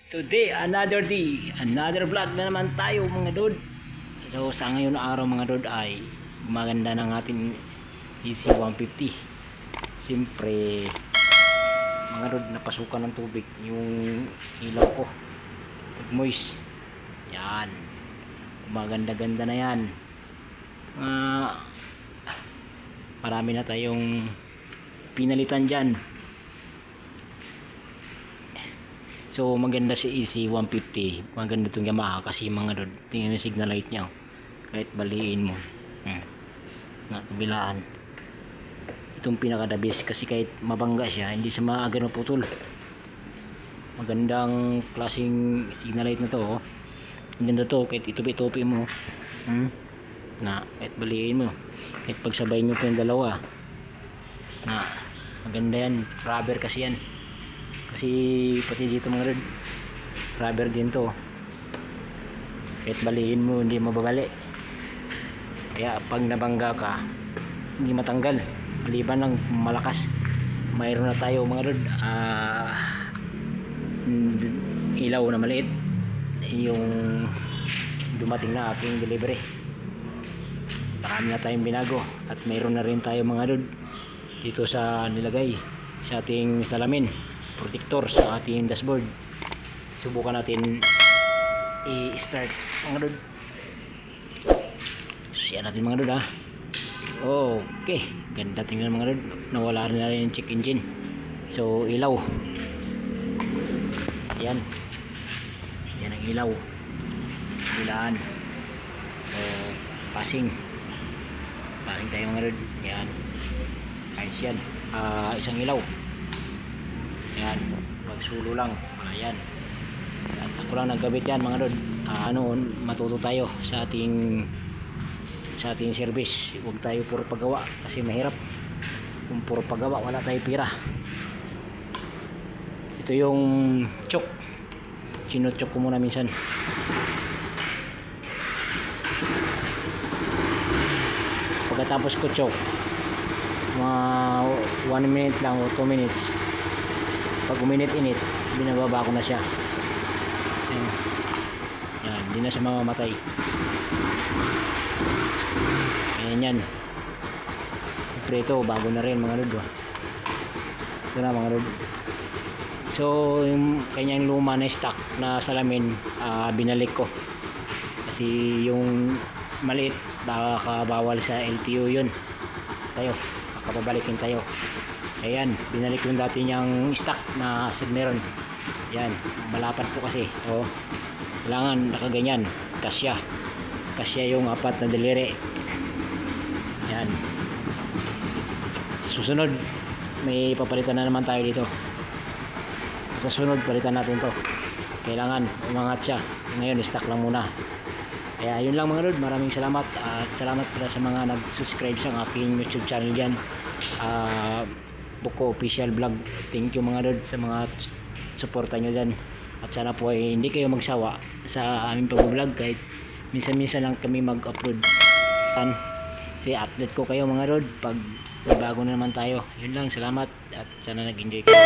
Today, another day, another vlog na naman tayo mga dod. So sa ngayon na araw mga dod ay maganda ng ating EC150. Siyempre mga dod, napasukan ng tubig yung ilaw ko, moist. Yan, maganda-ganda na yan. Marami na tayong pinalitan dyan. So maganda si EC150, maganda itong Yamaha kasi mga dod, tingnan yung signal light nya kahit baliin mo na bilaan. Itong pinaka the best kasi kahit mabangga siya hindi siya maaga na putol. Magandang klaseng signal light na to, oh. Maganda to kahit itupi-tupi mo, na kahit baliin mo, kahit pagsabay nyo pa yung dalawa na maganda yan. Rubber kasi yan, kasi pati dito mga rod rubber din to, kahit baliin mo hindi mababali. Kaya pag nabangga ka hindi matanggal, maliban ng malakas. Mayroon na tayo mga rod ilaw na maliit, yung dumating na aking delivery. Marami na tayong binago at mayroon na rin tayo mga rod dito sa nilagay sa ating salamin protector sa ating dashboard. Subukan natin i-start mga dod. Siya natin mga dod, ha. Okay, ganda tingnan mga dod. Nawala rin na rin yung check engine. So ilaw, yan ang ilaw, ilaan. So passing tayo mga dod. Yan, ayos yan. Isang ilaw. Yan, magsulo lang. Ayan. At ako lang nagkabit yan mga dod. Matuto tayo sa ating service. Huwag tayo puro paggawa kasi mahirap. Kung puro paggawa wala tayo pira. Ito yung choke. Chino-choke ko muna minsan. Pagkatapos ko choke, mga 1 minute lang o 2 minutes. Pag uminit-init, binababa ko na siya. Yan, hindi na siya mamamatay. Ayan yan. Siyempre ito, bago na rin mga lod. Ito na mga lod. So, yung kanyang luma na stock na salamin, binalik ko. Kasi yung maliit, baka bawal sa LTO yun. Makapabalikin tayo. Ayan, binalik yung dati niyang stock na Submeron. Yan, malapad po kasi. Kailangan nakaganyan, kasya yung apat na daliri. Yan. Susunod, may papalitan na naman tayo dito. Sa sunod, palitan natin to. Kailangan umangat siya. Ngayon, stock lang muna. Kaya yun lang mga lord, maraming salamat. At salamat pala sa mga nag-subscribe sa aking YouTube channel dyan. Buko Official Vlog. Thank you mga lord sa mga suporta nyo dyan. At sana po ay hindi kayo magsawa sa aming pag-vlog kahit minsan-minsan lang kami mag-upload. Kasi update ko kayo mga lord pag may bago na naman tayo. Yun lang, salamat at sana nag-enjoy kayo.